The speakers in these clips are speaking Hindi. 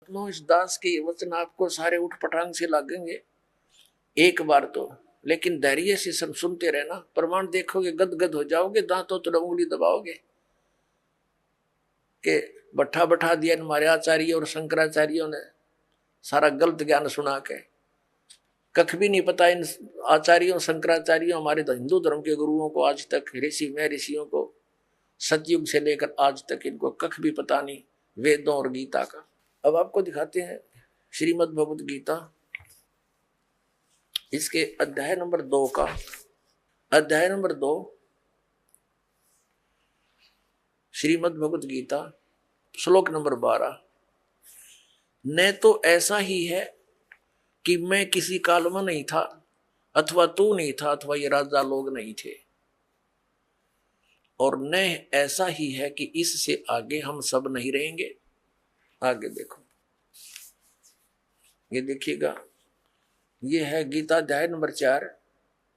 नो, इस दास के ये वचन आपको सारे उठ पटांग से लगेंगे एक बार तो, लेकिन धैर्य से सब सुनते रहना। प्रमाण देखोगे गदगद हो जाओगे, दांतों तो उंगली दबाओगे कि बैठा बैठा दिया हमारे आचार्य और शंकराचार्यों ने सारा गलत ज्ञान सुना के। कख भी नहीं पता इन आचार्यों शंकराचार्यों हमारे हिंदू धर्म के गुरुओं को आज तक, ऋषि में ऋषियों को सतयुग से लेकर आज तक इनको कख भी पता नहीं वेदों और गीता का। अब आपको दिखाते हैं श्रीमद् भगवत गीता, इसके अध्याय नंबर 2 का, अध्याय नंबर 2 श्रीमद् भगवत गीता श्लोक नंबर 12। न तो ऐसा ही है कि मैं किसी काल में नहीं था, अथवा तू नहीं था, अथवा ये राजा लोग नहीं थे, और न ऐसा ही है कि इससे आगे हम सब नहीं रहेंगे। आगे देखो, ये देखिएगा, ये है गीता अध्याय नंबर 4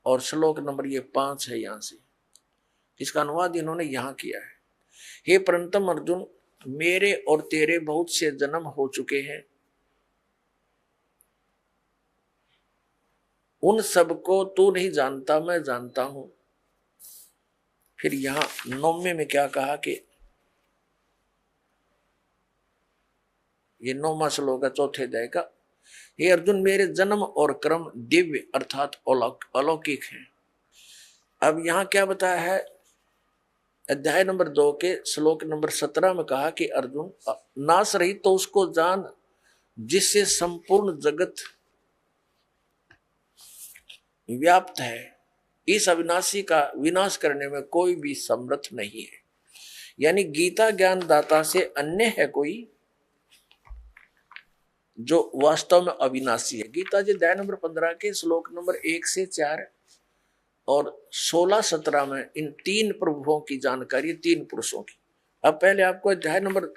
और श्लोक नंबर ये 5 है। यहां से इसका अनुवाद इन्होंने यहां किया है। हे परंतम अर्जुन, मेरे और तेरे बहुत से जन्म हो चुके हैं, उन सबको तू नहीं जानता, मैं जानता हूं। फिर यहां 9वें में क्या कहा कि ये 9वां श्लोक है 4थे अध्याय का, हे अर्जुन, मेरे जन्म और कर्म दिव्य अर्थात अलौकिक हैं। अब यहां क्या बताया है, अध्याय नंबर 2 के श्लोक नंबर 17 में कहा कि अर्जुन, नाश रहित तो उसको जान जिससे संपूर्ण जगत व्याप्त है, इस अविनाशी का विनाश करने में कोई भी समर्थ नहीं है। यानी गीता ज्ञान दाता से अन्य है कोई जो वास्तव में अविनाशी है। गीता जी अध्याय नंबर 15 के श्लोक नंबर 1 से 4 और 16-17 में इन 3 प्रभुओं की जानकारी, 3 पुरुषों की। अब पहले आपको अध्याय नंबर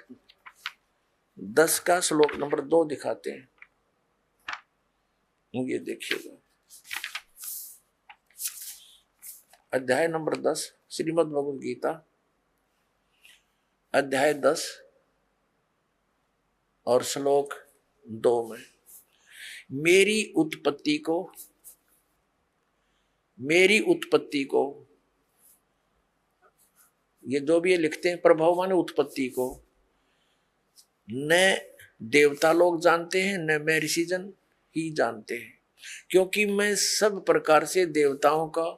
10 का श्लोक नंबर 2 दिखाते हैं। ये देखिएगा, अध्याय नंबर 10 श्रीमद् भगवद गीता अध्याय 10 और श्लोक 2 में, मेरी उत्पत्ति को ये जो भी ये लिखते हैं, प्रभाव माने उत्पत्ति को न देवता लोग जानते हैं, न मैं ऋषिजन ही जानते हैं, क्योंकि मैं सब प्रकार से देवताओं का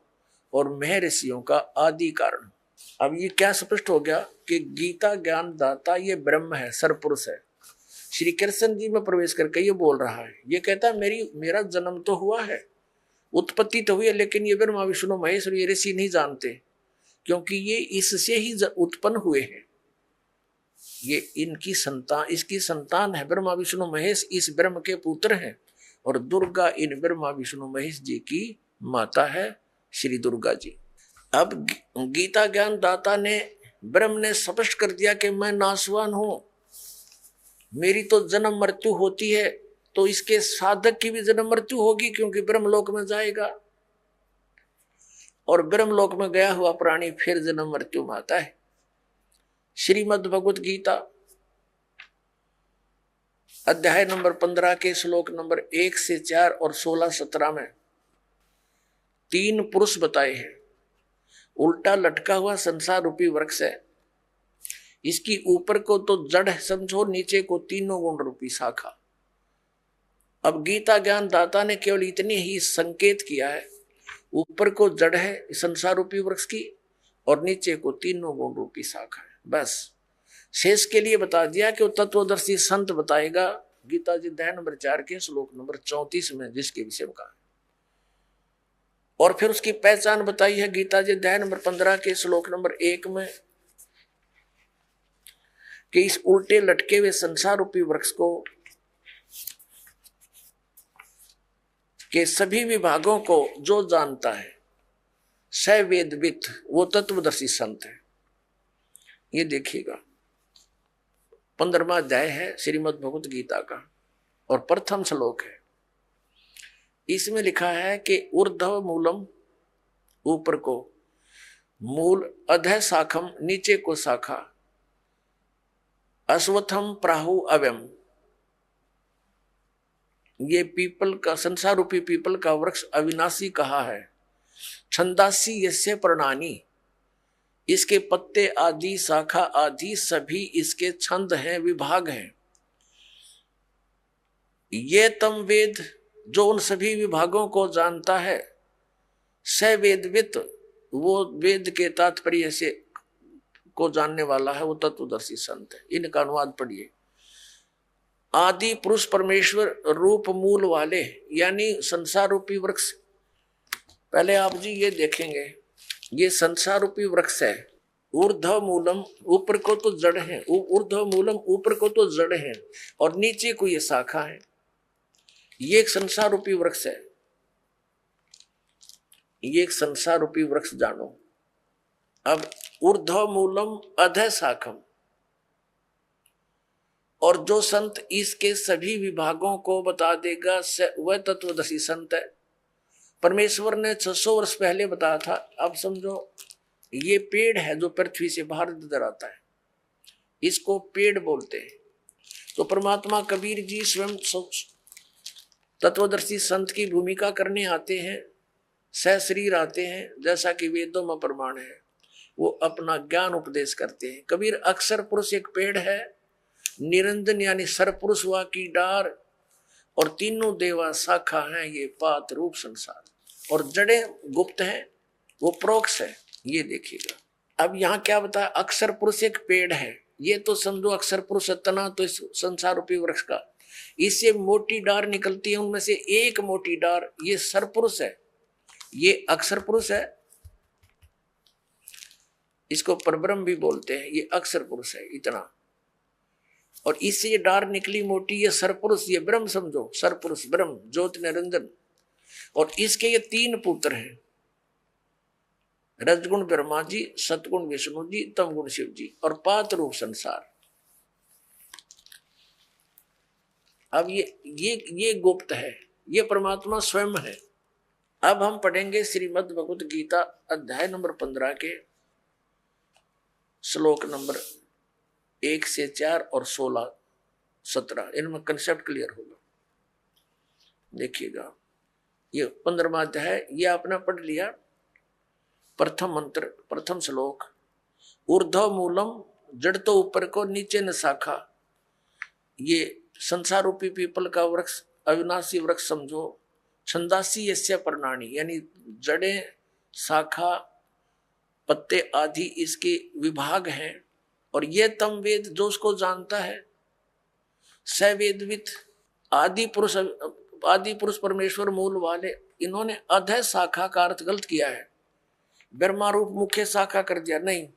और महर्षियों का आदि कारण। अब ये क्या स्पष्ट हो गया कि गीता ज्ञान दाता ये ब्रह्म है, सरपुरुष है। श्री कृष्ण जी में प्रवेश करके ये बोल रहा है, ये कहता है मेरा जन्म तो हुआ है, उत्पत्ति तो हुई है, लेकिन ये ब्रह्मा विष्णु महेश और ये ऋषि नहीं जानते, क्योंकि ये इससे ही उत्पन्न हुए हैं। ये इनकी संतान, इसकी संतान है ब्रह्मा विष्णु महेश, इस ब्रह्म के पुत्र हैं, और दुर्गा इन ब्रह्मा विष्णु महेश जी की माता है, श्री दुर्गा जी। अब गीता ज्ञान दाता ने, ब्रह्म ने स्पष्ट कर दिया कि मैं नाशवान हूं, मेरी तो जन्म मृत्यु होती है, तो इसके साधक की भी जन्म मृत्यु होगी, क्योंकि ब्रह्मलोक में जाएगा, और ब्रह्मलोक में गया हुआ प्राणी फिर जन्म मृत्यु में आता है। श्रीमद् भगवत गीता अध्याय नंबर 15 के श्लोक नंबर 1 से 4 और 16-17 में 3 पुरुष बताए हैं। उल्टा लटका हुआ संसार रूपी वृक्ष है, इसकी ऊपर को तो जड़ समझो, नीचे को तीनों गुण रूपी शाखा। अब गीता ज्ञान दाता ने केवल इतनी ही संकेत किया है, ऊपर को जड़ है संसार रूपी वृक्ष की, और नीचे को तीनों गुण रूपी शाखा है, बस। शेष के लिए बता दिया कि वो तत्वदर्शी संत बताएगा, गीता जी अध्याय नंबर 4 के श्लोक नंबर 34 में जिसके विषय में कहा। और फिर उसकी पहचान बताई है गीता जी अध्याय नंबर 15 के श्लोक नंबर 1 में, कि इस उल्टे लटके हुए संसार रूपी वृक्ष को के सभी विभागों को जो जानता है, स वेदविद, वो तत्वदर्शी संत है। ये देखिएगा 15वां अध्याय है श्रीमद् भगवत गीता का, और प्रथम श्लोक है। इसमें लिखा है कि ऊर्ध्व मूलम, ऊपर को मूल, अधः शाखम, नीचे को शाखा, अश्वत्थम प्राहु अव्यम, ये पीपल का, संसार रूपी पीपल का वृक्ष अविनाशी कहा है। छंदासी यस्य पर्णानि, इसके पत्ते आदि शाखा आदि सभी इसके छंद हैं, विभाग हैं। ये तम वेद, जो उन सभी विभागों को जानता है, स वेदवित, वो वेद के तात्पर्य से को जानने वाला है, वो तत्वदर्शी संत है। इनका अनुवाद पढ़िए। आदि पुरुष परमेश्वर रूप मूल वाले, यानी संसार रूपी वृक्ष। पहले आप जी ये देखेंगे, ये संसार रूपी वृक्ष है। ऊर्ध्व मूलम, ऊपर को तो जड़ है, ऊर्ध्व मूलम ऊपर को तो जड़ है, और नीचे को ये शाखा है। ये एक संसार रूपी वृक्ष है। ये एक संसार रूपी वृक्ष जानो। अब ऊर्ध्व मूलम अधः शाखम, और जो संत इसके सभी विभागों को बता देगा वह तत्वदर्शी संत है। परमेश्वर ने 600 वर्ष पहले बताया था। अब समझो ये पेड़ है जो पृथ्वी से बाहर नजर आता है, इसको पेड़ बोलते हैं। तो परमात्मा कबीर जी स्वयं तत्वदर्शी संत की भूमिका करने आते हैं, सहशरीर आते हैं, जैसा कि वेदों में प्रमाण है। वो अपना ज्ञान उपदेश करते हैं। कबीर अक्षर पुरुष एक पेड़ है, निरंजन यानी सरपुरुष वा की डार, और तीनों देवा शाखा हैं ये पात रूप संसार, और जड़ें गुप्त हैं, वो प्रोक्ष है। ये देखिएगा। अब यहाँ क्या बताया, अक्षर पुरुष एक पेड़ है। ये तो समझो अक्षर पुरुष तना तो इस संसार रूपी वृक्ष का, इससे मोटी डार निकलती है, उनमें से एक मोटी डार ये सरपुरुष है, ये अक्षर पुरुष है। इसको परब्रह्म भी बोलते हैं। ये अक्षर पुरुष है इतना, और इससे ये डार निकली मोटी, ये सरपुरुष, ये ब्रह्म समझो, सरपुरुष ब्रह्म ज्योति निरंजन। और इसके ये 3 पुत्र हैं, रजगुण ब्रह्मा जी, सतगुण विष्णु जी, तमगुण शिव जी, और पात रूप संसार। अब ये गुप्त है, ये परमात्मा स्वयं है। अब हम पढ़ेंगे श्रीमद् भगवत गीता अध्याय नंबर 15 के श्लोक नंबर 1 से 4 और 16, 17। इनमें कंसेप्ट क्लियर होगा। देखिएगा, ये 15वां अध्याय है, ये आपने पढ़ लिया। प्रथम मंत्र, प्रथम श्लोक, ऊर्ध्व मूलम, जड़ तो ऊपर को, नीचे न शाखा। ये संसार रूपी पीपल का वृक्ष, अविनाशी वृक्ष समझो। छंदासी यस्य पर्णानि, यानी जड़ें, शाखा, पत्ते आदि इसके विभाग हैं। और ये तम वेद, जो उसको जानता है, स वेदवित, आदि पुरुष परमेश्वर मूल वाले। इन्होंने अधः शाखा का अर्थ गलत किया है, ब्रह्मा रूप मुख्य शाखा कर दिया। नहीं,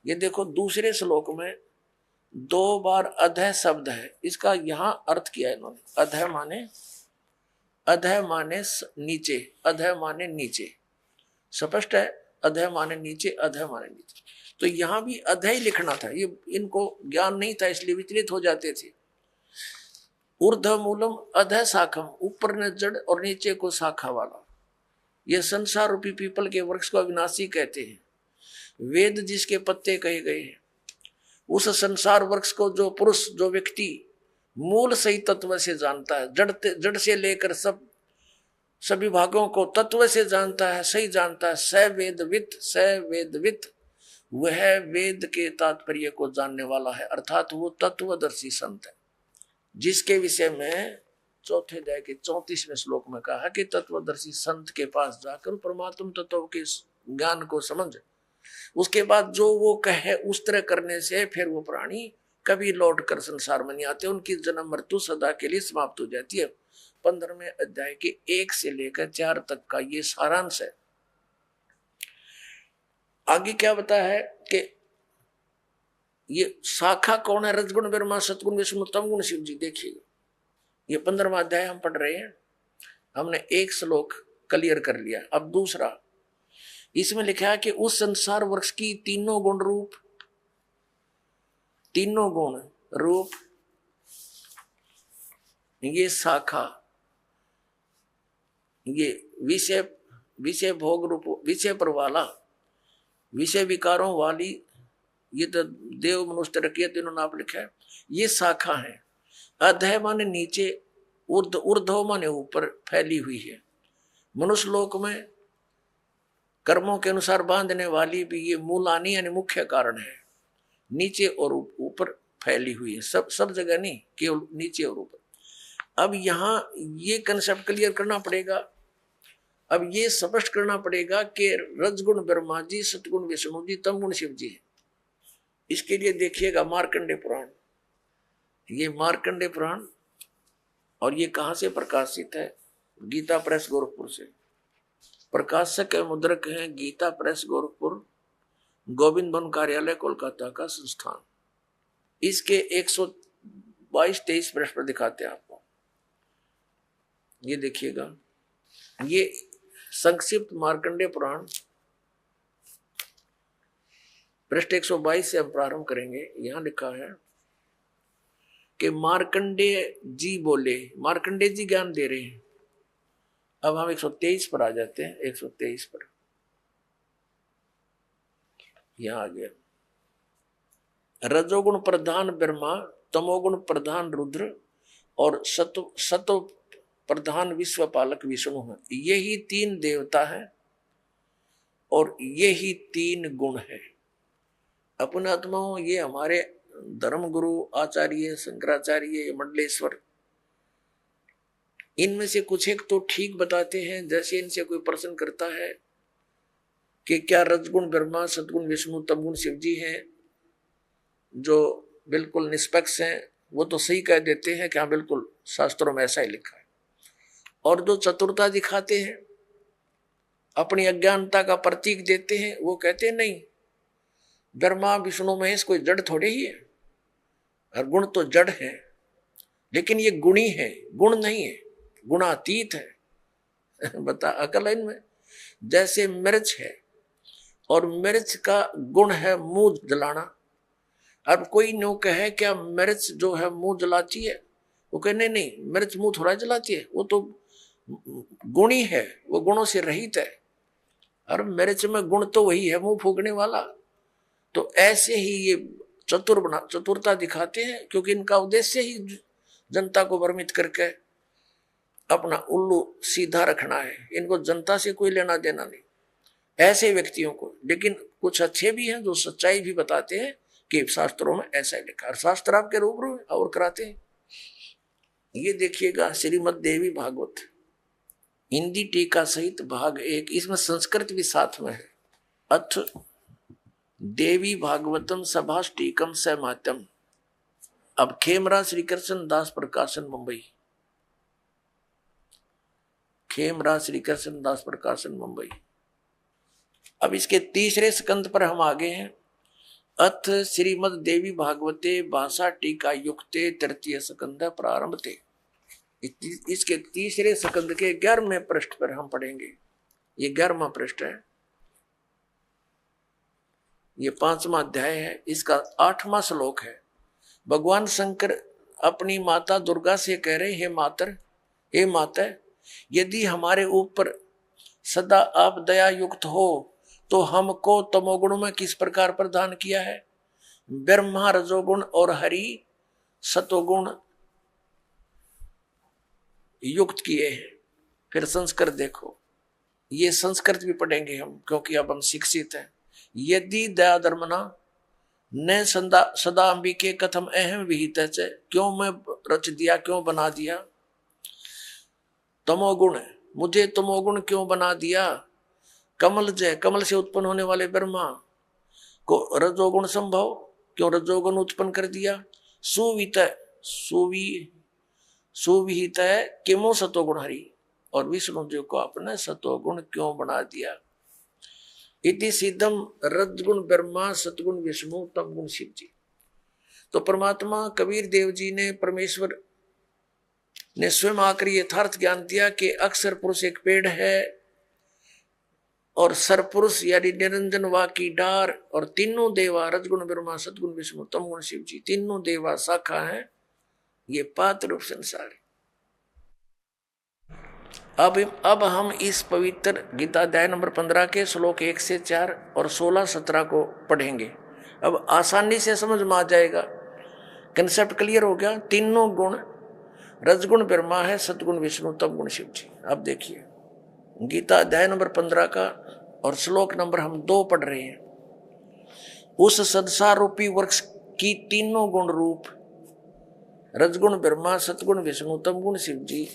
ये देखो दूसरे श्लोक में 2 बार अधः शब्द है, इसका यहां अर्थ किया है इन्होंने। अधः माने नीचे, अधः माने नीचे, स्पष्ट है। अधः माने नीचे, अधः माने नीचे। तो यहां भी अधः ही लिखना था, ये इनको ज्ञान नहीं था, इसलिए विचलित हो जाते थे। ऊर्ध्व मूलम अधः शाखम, ऊपर ने जड़ और नीचे को शाखा वाला। यह संसार रूपी पीपल के वृक्ष को अविनाशी कहते हैं। वेद जिसके पत्ते कहे गए हैं, उस संसार वृक्ष को जो पुरुष, जो व्यक्ति मूल सही तत्व से जानता है, जड़ से लेकर सभी भागों को तत्व से जानता है, सही जानता है, स वेदवित, वह वेद के तात्पर्य को जानने वाला है, अर्थात वो तत्वदर्शी संत है। जिसके विषय में चौथे अध्याय के 34वें श्लोक में कहा कि तत्वदर्शी संत के पास जाकर परमात्म तत्व के ज्ञान को समझ, उसके बाद जो वो कहे उस तरह करने से फिर वो प्राणी कभी लौट कर संसार में नहीं आते, उनकी जन्म मृत्यु सदा के लिए समाप्त हो जाती है। 15वें अध्याय के 1 से लेकर 4 तक का ये सारांश है। आगे क्या बताया है कि ये शाखा कौन है, रजगुण ब्रह्मा, सतगुण विष्णु, तमगुण शिव जी। देखिए, ये 15वां अध्याय हम पढ़ रहे हैं, हमने 1 श्लोक क्लियर कर लिया। अब दूसरा, इसमें लिखा है कि उस संसार वृक्ष की तीनों गुण रूप, ये शाखा, ये विषय भोग रूप, विषय पर वाला, विषय विकारों वाली, ये तो देव मनुष्य रखिए, तीनों नाप लिखा है, ये शाखा है। अधः माने नीचे, ऊर्ध्व माने ऊपर फैली हुई है। मनुष्य लोक में कर्मों के अनुसार बांधने वाली भी ये मूलानी यानी मुख्य कारण है, नीचे और ऊपर फैली हुई है, सब जगह नहीं, केवल नीचे और ऊपर। अब यहाँ ये कंसेप्ट क्लियर करना पड़ेगा, अब ये स्पष्ट करना पड़ेगा कि रजगुण ब्रह्मा जी, सतगुण विष्णु जी, तमगुण शिव जी है। इसके लिए देखिएगा मार्कंडेय पुराण, ये मार्कंडेय पुराण, और ये कहाँ से प्रकाशित है? गीता प्रेस गोरखपुर से। प्रकाशक मुद्रक है गीता प्रेस गोरखपुर, गोविंद भवन कार्यालय कोलकाता का संस्थान। इसके 122-23 पृष्ठ पर दिखाते हैं आपको, ये देखिएगा। ये संक्षिप्त मार्कंडेय पुराण पृष्ठ 122 से हम प्रारंभ करेंगे। यहां लिखा है कि मार्कंडेय जी बोले, मार्कंडेय जी ज्ञान दे रहे हैं। अब हम 123 पर आ जाते हैं, 123 पर यहां आ गया। रजोगुण प्रधान ब्रह्मा, तमोगुण प्रधान रुद्र और सत्व प्रधान विश्वपालक विष्णु है। यही 3 देवता है और यही 3 गुण है। अपने आत्माओं, ये हमारे धर्म गुरु आचार्य शंकराचार्य मंडलेश्वर, इनमें से कुछ एक तो ठीक बताते हैं। जैसे इनसे कोई प्रश्न करता है कि क्या रजगुण ब्रह्मा, सतगुण विष्णु, तमगुण शिव जी हैं, जो बिल्कुल निष्पक्ष हैं, वो तो सही कह देते हैं कि हाँ बिल्कुल शास्त्रों में ऐसा ही लिखा है। और जो चतुरता दिखाते हैं, अपनी अज्ञानता का प्रतीक देते हैं, वो कहते हैं नहीं, ब्रह्मा विष्णु महेश कोई जड़ थोड़े ही है, और गुण तो जड़ है, लेकिन ये गुणी है, गुण नहीं है, गुणातीत है। बता अकल है इनमें। जैसे मिर्च है और मिर्च का गुण है मुंह जलाना। अब कोई नो कहे क्या मिर्च जो है मुंह जलाती है? वो कहे नहीं नहीं, मिर्च मुंह थोड़ा जलाती है, वो तो गुणी है, वो गुणों से रहित है। और मिर्च में गुण तो वही है, मुंह फूकने वाला। तो ऐसे ही ये चतुरता दिखाते हैं, क्योंकि इनका उद्देश्य ही जनता को भ्रमित करके अपना उल्लू सीधा रखना है। इनको जनता से कोई लेना देना नहीं, ऐसे व्यक्तियों को। लेकिन कुछ अच्छे भी हैं जो सच्चाई भी बताते हैं कि शास्त्रों में ऐसा ही लिखा, और शास्त्र आपके रूबरू और कराते हैं। ये देखिएगा श्रीमद् देवी भागवत हिंदी टीका सहित भाग 1, इसमें संस्कृत भी साथ में है। अथ देवी भागवतम सभाष टीकम सहमात्यम। अब खेमरा श्री कृष्ण दास प्रकाशन मुंबई, खेमरा श्री कृष्ण दास प्रकाशन मुंबई। अब इसके 3रे स्कंद पर हम आगे हैं। अथ श्रीमद् देवी भागवते भाषा टीका युक्ते 3य स्कंद प्रारंभते। इसके 3रे स्कंद के 11वें पृष्ठ पर हम पढ़ेंगे। ये 11वां पृष्ठ है, ये 5वां अध्याय है, इसका 8वां श्लोक है। भगवान शंकर अपनी माता दुर्गा से कह रहे, हे मातर, हे माता, यदि हमारे ऊपर सदा आप दया युक्त हो तो हमको तमोगुण में किस प्रकार प्रदान किया है? ब्रह्मा रजोगुण और हरि सतोगुण युक्त किए हैं। फिर संस्कृत देखो, ये संस्कृत भी पढ़ेंगे हम, क्योंकि अब हम शिक्षित हैं। यदि दया धर्मना न सदा अंबिके कथम अहम विहित, क्यों मैं रच दिया, क्यों बना दिया तमोगुण, मुझे तमोगुण क्यों बना दिया? कमल जय, कमल से उत्पन्न होने वाले ब्रह्मा को रजोगुण संभव, क्यों रजोगुण उत्पन्न कर दिया? सुवित सुविहित है किमो सतोगुण हरि, और विष्णु जी को आपने सतोगुण क्यों बना दिया? इति सिद्धम रजगुण ब्रह्मा सतगुण विष्णु तमगुण शिव जी। तो परमात्मा कबीर देव जी ने, परमेश्वर ने स्वयं आकर यथार्थ ज्ञान दिया कि अक्षर पुरुष एक पेड़ है और सरपुरुष यानी निरंजन वा की डार, और तीनों देवा रजगुण ब्रह्मा सतगुण विष्णु तमगुण शिव जी, तीनों देवा शाखा है, ये पात्र रूप संसार। अब हम इस पवित्र गीता अध्याय नंबर 15 के श्लोक 1 से 4 और 16-17 को पढ़ेंगे। अब आसानी से समझ में आ जाएगा, कंसेप्ट क्लियर हो गया। तीनों गुण रजगुण ब्रह्मा है, सतगुण विष्णु, तम गुण शिव जी। अब देखिए गीता अध्याय नंबर 15 का और श्लोक नंबर हम 2 पढ़ रहे हैं। उस संसार रूपी वृक्ष की तीनों गुण रूप रजगुण ब्रह्मा, सतगुण विष्णु, तम गुण शिव जी,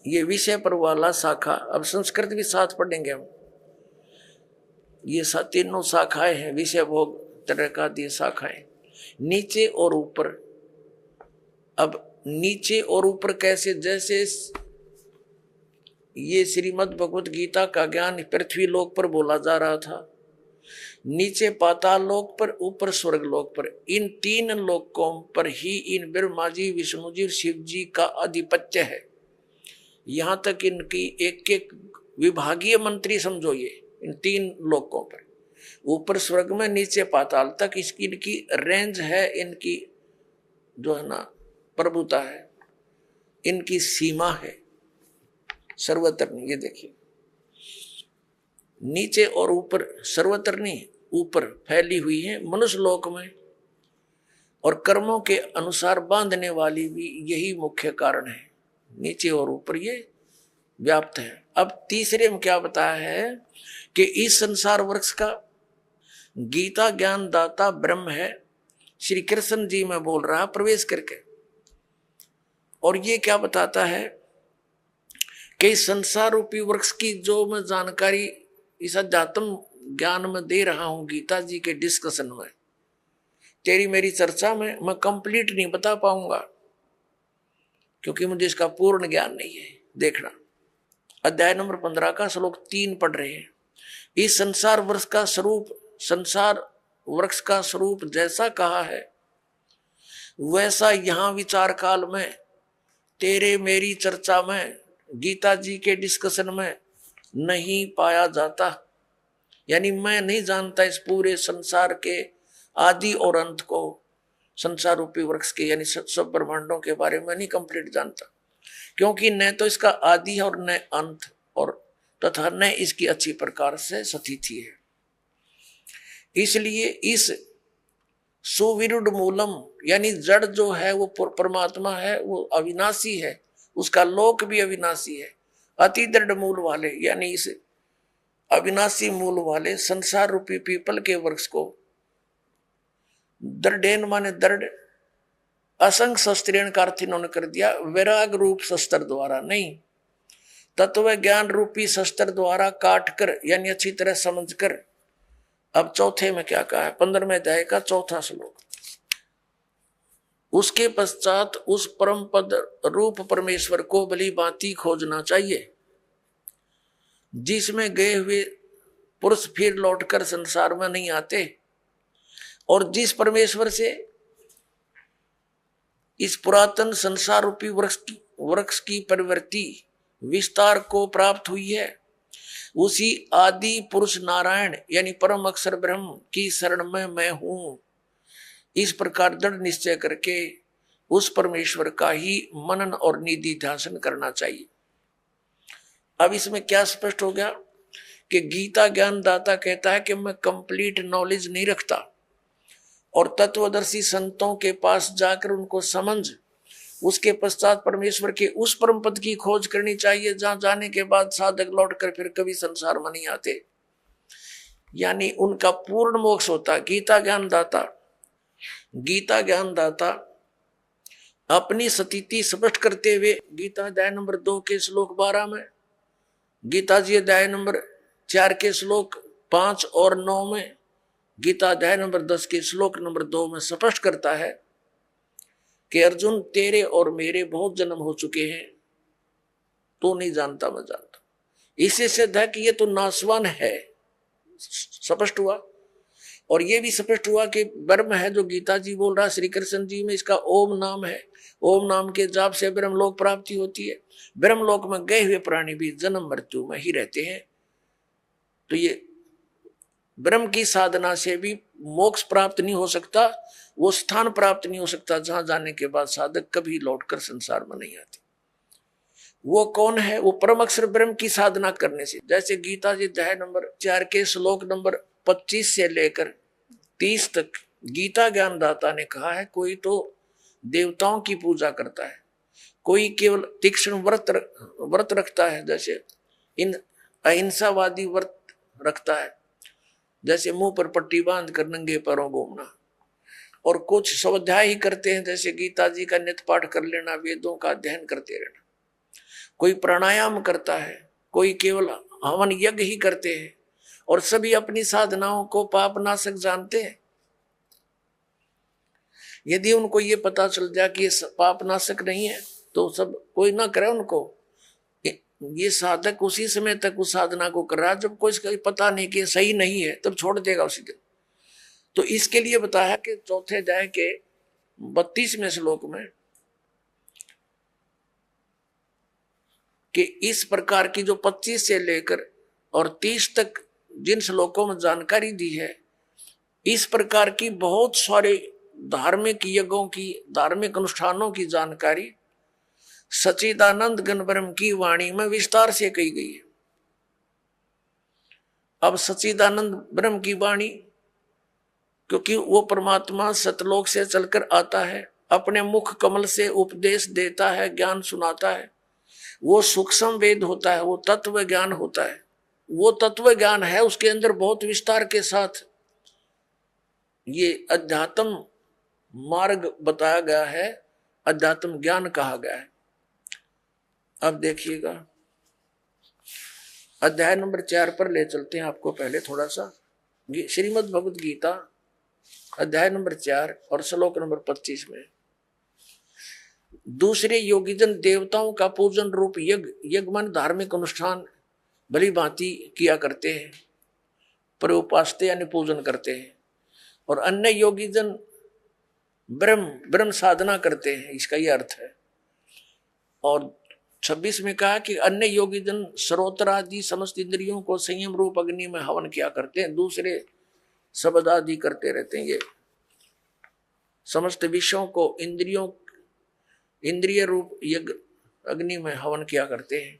ये विषय पर वाला शाखा, अब संस्कृत भी साथ पढ़ेंगे हम। ये तीनों शाखाएं हैं, विषय भोग तरह का दी शाखाएं, नीचे और ऊपर। अब नीचे और ऊपर कैसे? जैसे ये श्रीमद् भगवत गीता का ज्ञान पृथ्वी लोक पर बोला जा रहा था, नीचे पाताल लोक पर, ऊपर स्वर्ग लोक पर। इन 3 लोकों पर ही इन ब्रह्मा जी, विष्णु जी और शिव जी का आधिपत्य है। यहां तक इनकी एक एक विभागीय मंत्री समझो, ये इन 3 लोकों पर, ऊपर स्वर्ग में, नीचे पाताल तक इसकी इनकी रेंज है, इनकी जो है ना प्रभुता है, इनकी सीमा है सर्वत्र नहीं। ये देखिए नीचे और ऊपर, सर्वत्र नहीं, ऊपर फैली हुई है मनुष्य लोक में, और कर्मों के अनुसार बांधने वाली भी यही मुख्य कारण है। नीचे और ऊपर ये व्याप्त है। अब तीसरे में क्या बताया है कि इस संसार वृक्ष का गीता ज्ञान दाता ब्रह्म है, श्री कृष्ण जी में बोल रहा प्रवेश करके। और ये क्या बताता है कि संसार रूपी वृक्ष की जो मैं जानकारी इस अध्यात्म ज्ञान में दे रहा हूं, गीता जी के डिस्कशन में, तेरी मेरी चर्चा में मैं कंप्लीट नहीं बता पाऊंगा, क्योंकि मुझे इसका पूर्ण ज्ञान नहीं है। देखना अध्याय नंबर 15 का श्लोक 3 पढ़ रहे हैं। इस संसार वृक्ष का स्वरूप, संसार वृक्ष का स्वरूप जैसा कहा है वैसा यहां विचार काल में, तेरे मेरी चर्चा में, गीता जी के डिस्कशन में नहीं पाया जाता। यानी मैं नहीं जानता इस पूरे संसार के आदि और अंत को, संसार रूपी वृक्ष के यानी सब ब्रह्मांडों के बारे में नहीं कंप्लीट जानता, क्योंकि न तो इसका आदि है और न अंत, और तथा न इसकी अच्छी प्रकार से स्थिति है। इसलिए इस सुविरुद्ध मूलम यानी जड़ जो है वो परमात्मा है, वो अविनाशी है, उसका लोक भी अविनाशी है। अति दृढ़ मूल वाले यानी इस अविनाशी मूल वाले संसार रूपी पीपल के वृक्ष को, दृढ़ माने दृढ़, असंग शस्त्रेण का अर्थ इन्होंने कर दिया वैराग रूप शस्त्र द्वारा नहीं, तत्व ज्ञान रूपी शस्त्र द्वारा काट कर यानी अच्छी तरह समझकर। अब चौथे में क्या कहा है, 15वें अध्याय का 4था श्लोक। उसके पश्चात उस परम पद रूप परमेश्वर को भली भांति खोजना चाहिए, जिसमें गए हुए पुरुष फिर लौटकर संसार में नहीं आते, और जिस परमेश्वर से इस पुरातन संसार रूपी वृक्ष की परिवर्ती विस्तार को प्राप्त हुई है, उसी आदि पुरुष नारायण यानी परम अक्षर ब्रह्म की शरण में मैं हूं। इस प्रकार दृढ़ निश्चय करके उस परमेश्वर का ही मनन और निधि ध्यान करना चाहिए। अब इसमें क्या स्पष्ट हो गया कि गीता ज्ञान दाता कहता है कि मैं कंप्लीट नॉलेज नहीं रखता, और तत्वदर्शी संतों के पास जाकर उनको समझ, उसके पश्चात परमेश्वर के उस परम पद की खोज करनी चाहिए, जहां जाने के बाद साधक लौटकर फिर कभी संसार में नहीं आते, यानी उनका पूर्ण मोक्ष होता। गीता ज्ञान दाता अपनी स्थिति स्पष्ट करते हुए गीता अध्याय नंबर 2 के श्लोक 12 में, गीता जी अध्याय नंबर 4 के श्लोक 5 और 9 में, गीता अध्याय नंबर 10 के श्लोक नंबर 2 में स्पष्ट करता है कि अर्जुन तेरे और मेरे बहुत जन्म हो चुके हैं, तो नहीं जानता मैं जानता। इससे सिद्ध है कि ये तो नासवान है, स्पष्ट हुआ। और ये भी स्पष्ट हुआ कि ब्रह्म है जो गीता जी बोल रहा, श्री कृष्ण जी में इसका ओम नाम है, ओम नाम के जाप से ब्रह्मलोक प्राप्ति होती है। ब्रह्मलोक में गए हुए प्राणी भी जन्म मृत्यु में ही रहते हैं, तो ये ब्रह्म की साधना से भी मोक्ष प्राप्त नहीं हो सकता, वो स्थान प्राप्त नहीं हो सकता जहां जाने के बाद साधक कभी लौटकर संसार में नहीं आते। वो कौन है? वो परम अक्षर ब्रह्म की साधना करने से। जैसे गीता जी अध्याय नंबर 4 के श्लोक नंबर 25 से लेकर 30 तक गीता ज्ञान दाता ने कहा है, कोई तो देवताओं की पूजा करता है, कोई केवल तीक्ष्ण व्रत रखता है, जैसे इन अहिंसावादी व्रत रखता है, जैसे मुंह पर पट्टी बांध कर नंगे पैरों घूमना, और कुछ स्वाध्याय ही करते हैं, जैसे गीता जी का नित्य पाठ कर लेना, वेदों का अध्ययन करते रहना, कोई प्राणायाम करता है, कोई केवल हवन यज्ञ ही करते हैं, और सभी अपनी साधनाओं को पाप नाशक जानते हैं। यदि उनको ये पता चल जाए कि ये पाप नाशक नहीं है तो सब कोई ना करे उनको। ये साधक उसी समय तक उस साधना को कर रहा है जब कोई इसका पता नहीं कि सही नहीं है, तब छोड़ देगा उसी दिन। तो इसके लिए बताया कि चौथे अध्याय के 32वें श्लोक में कि इस प्रकार की जो 25 से लेकर और 30 तक जिन श्लोकों में जानकारी दी है, इस प्रकार की बहुत सारे धार्मिक यज्ञों की, धार्मिक अनुष्ठानों की जानकारी सच्चिदानंद घन ब्रह्म की वाणी में विस्तार से कही गई है। अब सच्चिदानंद ब्रह्म की वाणी, क्योंकि वो परमात्मा सतलोक से चलकर आता है, अपने मुख कमल से उपदेश देता है, ज्ञान सुनाता है, वो सूक्ष्म वेद होता है, वो तत्व ज्ञान होता है। वो तत्व ज्ञान है, उसके अंदर बहुत विस्तार के साथ ये अध्यात्म मार्ग बताया गया है, अध्यात्म ज्ञान कहा गया है। अब देखिएगा अध्याय नंबर 4 पर ले चलते हैं आपको पहले थोड़ा सा। श्रीमद् भगवद गीता अध्याय नंबर 4 और श्लोक नंबर 25 में, दूसरे योगीजन देवताओं का पूजन रूप यज्ञ मन धार्मिक अनुष्ठान भली भांति किया करते हैं, पर उपासते यानी पूजन करते हैं, और अन्य योगीजन ब्रह्म साधना करते हैं, इसका यह अर्थ है। और 26 में कहा कि अन्य योगीजन श्रोत्र आदि समस्त इंद्रियों को संयम रूप अग्नि में हवन किया करते हैं, दूसरे शब्द आदि करते रहते हैं। ये समस्त विषयों को इंद्रिय रूप यज्ञ अग्नि में हवन किया करते हैं।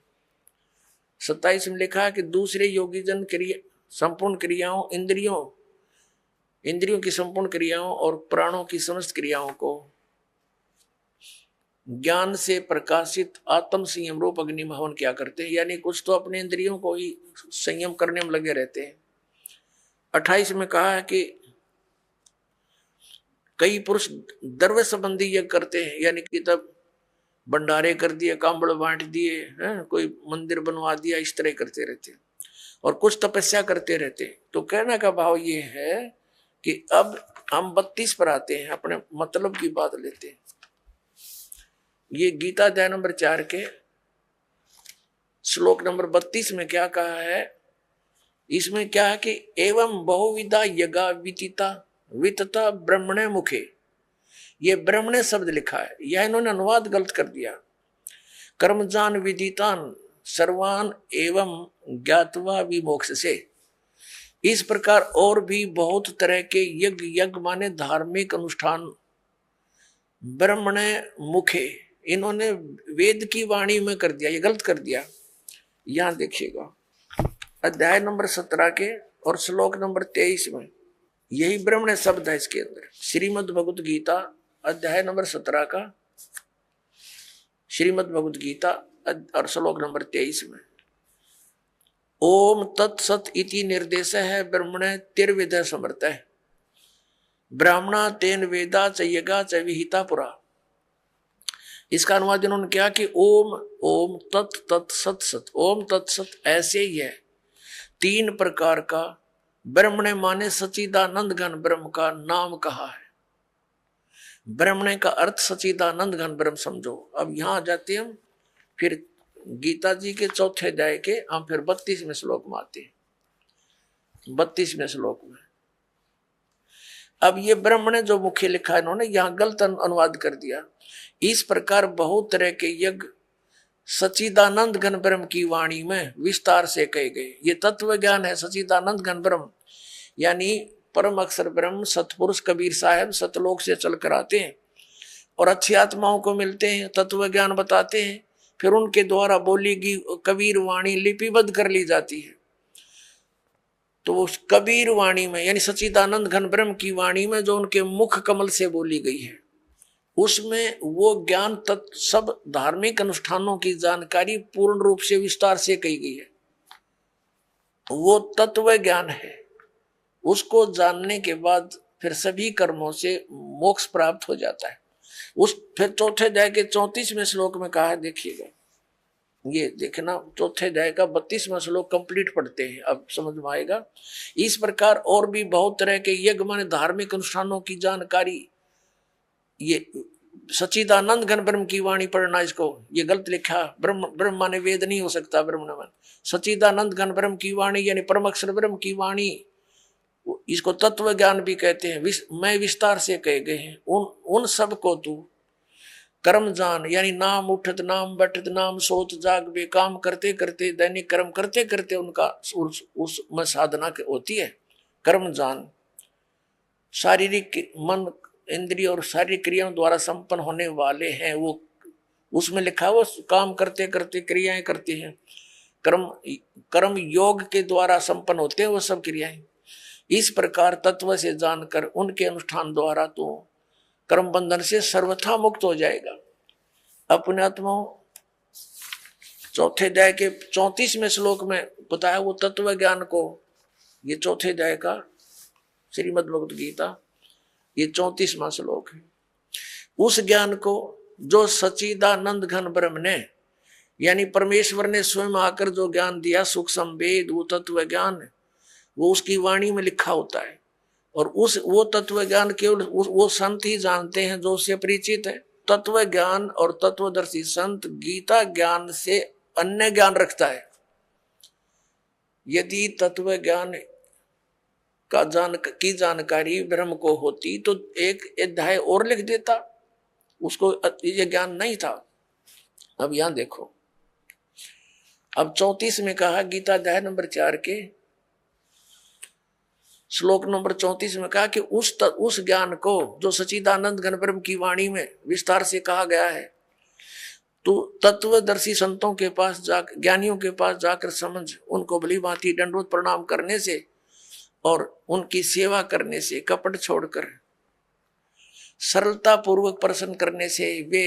27 में लिखा है कि दूसरे योगीजन क्रिया संपूर्ण क्रियाओं, इंद्रियों की संपूर्ण क्रियाओं और प्राणों की समस्त क्रियाओं को ज्ञान से प्रकाशित आत्म संयम रूप अग्नि में हवन किया करते हैं, यानी कुछ तो अपने इंद्रियों को ही संयम करने में लगे रहते हैं। 28 में कहा है कि कई पुरुष द्रव्य संबंधी यज्ञ करते हैं, यानी कि तब भंडारे कर दिए, कांबड़ बांट दिए, कोई मंदिर बनवा दिया, इस तरह करते रहते हैं, और कुछ तपस्या करते रहते हैं। तो कहने का भाव ये है कि अब हम 32 पर आते हैं, अपने मतलब की बात लेते हैं। ये गीता अध्याय नंबर 4 के श्लोक नंबर 32 में क्या कहा है, इसमें क्या है कि एवं बहुविधा यज्ञा वितता ब्रह्मणे मुखे, ये ब्रह्मणे शब्द लिखा है, यह इन्होंने अनुवाद गलत कर दिया। कर्मजान विदितान सर्वान एवं ज्ञातवा विमोक्ष से, इस प्रकार और भी बहुत तरह के यज्ञ माने धार्मिक अनुष्ठान ब्रह्मणे मुखे, इन्होंने वेद की वाणी में कर दिया, ये गलत कर दिया। यहां देखिएगा अध्याय नंबर 17 के और श्लोक नंबर 23 में यही ब्रह्मण्य शब्द है इसके अंदर। श्रीमद् भगवद गीता अध्याय नंबर 17 का श्रीमद् भगवद गीता और श्लोक नंबर 23 में ओम तत्सत इति निर्देश है ब्रह्मणे तिर्विद समर्थ है ब्राह्मणा तेन वेदा च यज्ञा च विहिता पुरा। इसका अनुवाद इन्होंने क्या कि ओम तत् सत सत, ओम तत्सत ऐसे ही है, 3 प्रकार का ब्रह्मणे माने सच्चिदानंद घन ब्रह्म का नाम कहा है। ब्रह्मणे का अर्थ सच्चिदानंद घन ब्रह्म समझो। अब यहां जाते हम फिर गीता जी के 4थे अध्याय के हम फिर 32वें श्लोक में आते हैं। 32वें श्लोक में अब ये ब्रह्मणे जो मुख्य लिखा है इन्होंने यहां गलत अनुवाद कर दिया। इस प्रकार बहुत तरह के यज्ञ सच्चिदानंद घन ब्रह्म की वाणी में विस्तार से कहे गए। ये तत्व ज्ञान है सच्चिदानंद घन ब्रह्म, यानी परम अक्षर ब्रह्म सतपुरुष कबीर साहब सतलोक से चलकर आते हैं और अच्छी आत्माओं को मिलते हैं, तत्व ज्ञान बताते हैं, फिर उनके द्वारा बोली गई कबीर वाणी लिपिबद्ध कर ली जाती है। तो उस कबीर वाणी में यानी सच्चिदानंद घन ब्रह्म की वाणी में जो उनके मुख कमल से बोली गई है उसमें वो ज्ञान तत्व सब धार्मिक अनुष्ठानों की जानकारी पूर्ण रूप से विस्तार से कही गई है। वो तत्व ज्ञान है। उसको जानने के बाद फिर सभी कर्मों से मोक्ष प्राप्त हो जाता है। उस फिर चौथे अध्याय के 34वें श्लोक में कहा है, देखिएगा, ये देखना, चौथे अध्याय का 32वां श्लोक कंप्लीट पढ़ते हैं, अब समझ में आएगा। इस प्रकार और भी बहुत तरह के यज्ञ माने धार्मिक अनुष्ठानों की जानकारी, ये सच्चिदानंद घन ब्रह्म की वाणी पढ़ना, इसको ये गलत लिखा, ब्रह्म माने वेद नहीं हो सकता, ब्रह्म न सच्चिदानंद घन ब्रह्म की वाणी यानी परम अक्षर ब्रह्म की वाणी, इसको तत्व ज्ञान भी कहते हैं। मैं विस्तार से कहे गए हैं। उन सब को तू कर्म जान, यानी नाम उठत नाम बैठत नाम सोत जाग बे, काम करते करते दैनिक कर्म करते करते उनका उसमें साधना होती है। कर्म जान, शारीरिक मन इंद्रिय और शारीरिक क्रियाओं द्वारा संपन्न होने वाले हैं, वो उसमें लिखा वो काम करते करते क्रियाएं करते हैं। कर्म योग के द्वारा संपन्न होते हैं वो सब क्रियाएं। इस प्रकार तत्व से जानकर उनके अनुष्ठान द्वारा तो कर्म बंधन से सर्वथा मुक्त हो जाएगा। अपने आत्मा चौथे अध्याय के 34वें श्लोक में बताया वो तत्व ज्ञान को, ये चौथे अध्याय का श्रीमद् भगवत गीता, ये 34वां श्लोक है। उस ज्ञान को जो सच्चिदानंद घन ब्रह्म ने, यानी परमेश्वर ने स्वयं आकर जो ज्ञान दिया, सूक्ष्म वेद, वो तत्व ज्ञान, वो उसकी वाणी में लिखा होता है। और वो तत्व ज्ञान केवल वो संत ही जानते हैं जो उससे परिचित है। तत्व ज्ञान और तत्वदर्शी संत गीता ज्ञान से अन्य ज्ञान रखता है। यदि तत्व ज्ञान की जानकारी ब्रह्म को होती तो एक अध्याय और लिख देता, उसको ये ज्ञान नहीं था। अब यहां देखो, अब 34 में कहा, गीता अध्याय नंबर 4 के श्लोक नंबर 34 में कहा कि उस ज्ञान को जो सच्चिदानंद घन ब्रह्म की वाणी में विस्तार से कहा गया है, तो तत्वदर्शी संतों के पास ज्ञानियों के पास जाकर समझ, उनको भली भांति दंडवत प्रणाम करने से और उनकी सेवा करने से, कपट छोड़कर सरलता पूर्वक प्रसन्न करने से वे